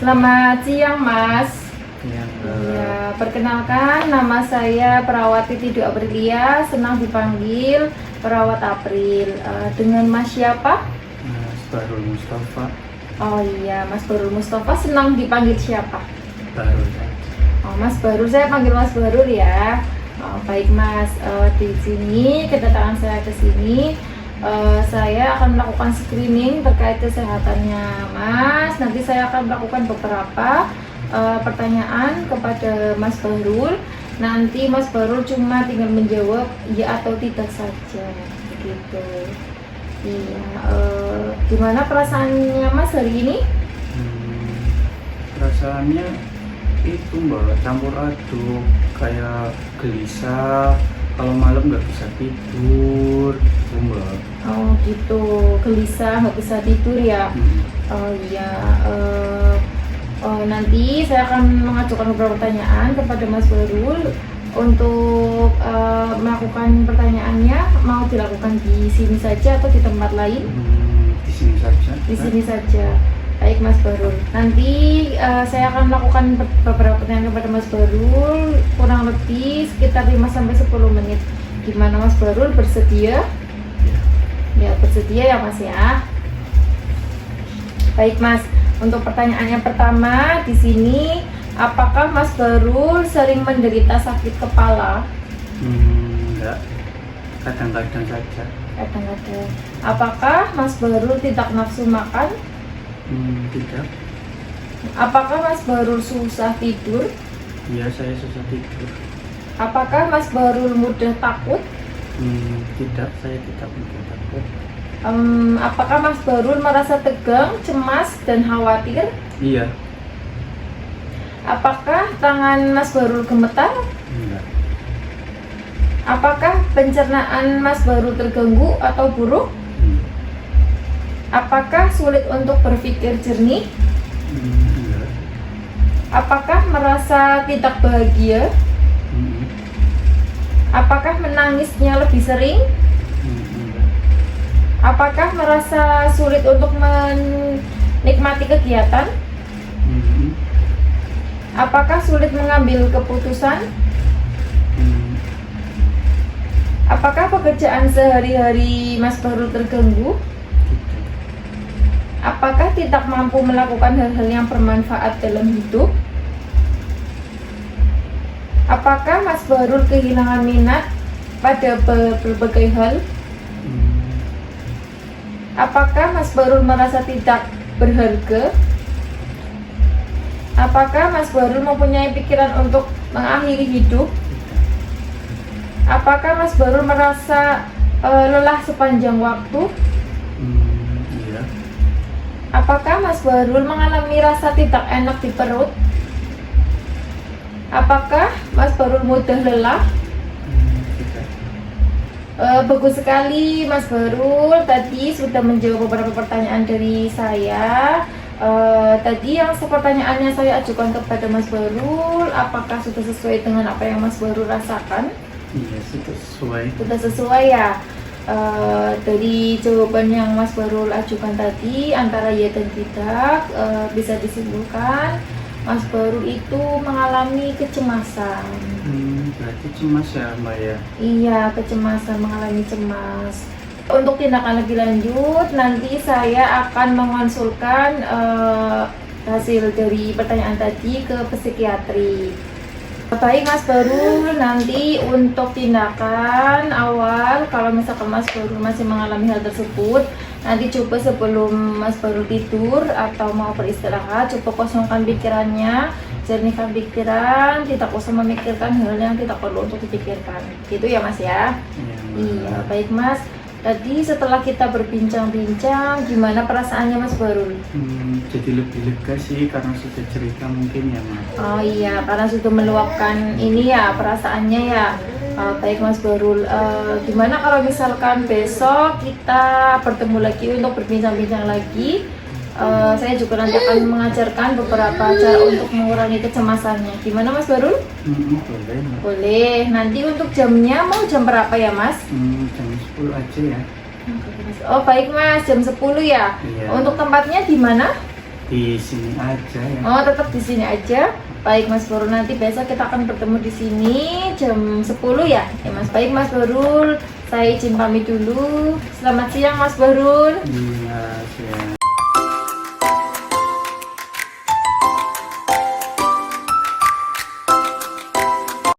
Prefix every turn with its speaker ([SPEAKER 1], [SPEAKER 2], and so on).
[SPEAKER 1] Selamat siang, Mas.
[SPEAKER 2] Yang
[SPEAKER 1] Ya, perkenalkan nama saya Perawat Titi Dwi Aprilia, senang dipanggil Perawat April. Dengan Mas siapa?
[SPEAKER 2] Mas Barul Mustafa.
[SPEAKER 1] Oh iya, Mas Barul Mustafa, senang dipanggil siapa?
[SPEAKER 2] Barul.
[SPEAKER 1] Oh, Mas Barul, saya panggil Mas Barul ya. Oh, baik Mas, di sini kedatangan saya ke sini, saya akan melakukan screening terkait kesehatannya Mas. Nanti saya akan melakukan beberapa pertanyaan kepada Mas Barul. Nanti Mas Barul cuma tinggal menjawab ya atau tidak saja, begitu. Iya, gimana perasaannya Mas hari ini?
[SPEAKER 2] Perasaannya itu Mbak, campur aduk, kayak gelisah, kalau malam nggak bisa tidur, gitu, Mbak.
[SPEAKER 1] Oh gitu, gelisah nggak bisa tidur ya? Oh iya, nanti saya akan mengajukan beberapa pertanyaan kepada Mas Barul. Untuk melakukan pertanyaannya, mau dilakukan di sini saja atau di tempat lain?
[SPEAKER 2] Di sini saja.
[SPEAKER 1] Di sini saja. Baik Mas Barul. Nanti saya akan melakukan beberapa pertanyaan kepada Mas Barul, kurang lebih sekitar 5-10 menit. Gimana Mas Barul, bersedia? Ya, bersedia ya Mas ya. Baik Mas. Untuk pertanyaan yang pertama di sini, apakah Mas Barul sering menderita sakit kepala?
[SPEAKER 2] Enggak, kadang-kadang saja.
[SPEAKER 1] Kadang-kadang. Apakah Mas Barul tidak nafsu makan?
[SPEAKER 2] Tidak.
[SPEAKER 1] Apakah Mas Barul susah tidur?
[SPEAKER 2] Iya, saya susah tidur.
[SPEAKER 1] Apakah Mas Barul mudah takut?
[SPEAKER 2] Tidak, saya tidak mudah takut.
[SPEAKER 1] Apakah Mas Barul merasa tegang, cemas, dan khawatir?
[SPEAKER 2] Iya.
[SPEAKER 1] Apakah tangan Mas Barul gemetar?
[SPEAKER 2] Enggak.
[SPEAKER 1] Apakah pencernaan Mas Barul terganggu atau buruk? Apakah sulit untuk berpikir jernih?
[SPEAKER 2] Enggak.
[SPEAKER 1] Apakah merasa tidak bahagia? Apakah menangisnya lebih sering?
[SPEAKER 2] Enggak.
[SPEAKER 1] Apakah merasa sulit untuk menikmati kegiatan? Apakah sulit mengambil keputusan? Apakah pekerjaan sehari-hari Mas Barul terganggu? Apakah tidak mampu melakukan hal-hal yang bermanfaat dalam hidup? Apakah Mas Barul kehilangan minat pada berbagai hal? Apakah Mas Barul merasa tidak berharga? Apakah Mas Barul mempunyai pikiran untuk mengakhiri hidup? Apakah Mas Barul merasa lelah sepanjang waktu?
[SPEAKER 2] Iya.
[SPEAKER 1] Apakah Mas Barul mengalami rasa tidak enak di perut? Apakah Mas Barul mudah lelah?
[SPEAKER 2] Tidak.
[SPEAKER 1] Bagus sekali Mas Barul, tadi sudah menjawab beberapa pertanyaan dari saya. Tadi yang pertanyaannya saya ajukan kepada Mas Barul, apakah sudah sesuai dengan apa yang Mas Barul rasakan?
[SPEAKER 2] Iya, sudah sesuai.
[SPEAKER 1] Sudah sesuai ya. Dari jawaban yang Mas Barul ajukan tadi, antara ya dan tidak, bisa disimpulkan Mas Barul itu mengalami kecemasan.
[SPEAKER 2] Berarti cemas ya Mbak ya?
[SPEAKER 1] Iya, kecemasan, mengalami cemas. Untuk tindakan lebih lanjut, nanti saya akan mengonsulkan hasil dari pertanyaan tadi ke psikiatri. Baik Mas Barul, nanti untuk tindakan awal, kalau misalkan Mas Barul masih mengalami hal tersebut, nanti coba sebelum Mas Barul tidur atau mau beristirahat, coba kosongkan pikirannya, jernihkan pikiran, tidak usah memikirkan hal yang tidak perlu untuk dipikirkan. Gitu ya Mas ya? Iya, baik Mas. Tadi setelah kita berbincang-bincang, gimana perasaannya Mas Barul?
[SPEAKER 2] Jadi lebih lega sih karena sudah cerita mungkin ya Mas.
[SPEAKER 1] Oh iya, karena sudah meluapkan ini ya perasaannya ya. Baik Mas Barul, gimana kalau misalkan besok kita bertemu lagi untuk berbincang-bincang lagi? Saya juga nanti akan mengajarkan beberapa cara untuk mengurangi kecemasannya. Gimana Mas Barul?
[SPEAKER 2] Boleh Mas.
[SPEAKER 1] Boleh. Nanti untuk jamnya mau jam berapa ya Mas?
[SPEAKER 2] Jam 10 aja ya.
[SPEAKER 1] Oh baik Mas, jam 10 ya.
[SPEAKER 2] Iya.
[SPEAKER 1] Untuk tempatnya di mana?
[SPEAKER 2] di sini aja ya.
[SPEAKER 1] Oh, tetap di sini aja. Baik Mas Borul, nanti besok kita akan bertemu di sini jam 10 ya. Ya Mas, baik Mas Borul. Saya izin pamit dulu. Selamat siang Mas Borul.
[SPEAKER 2] Iya, siang.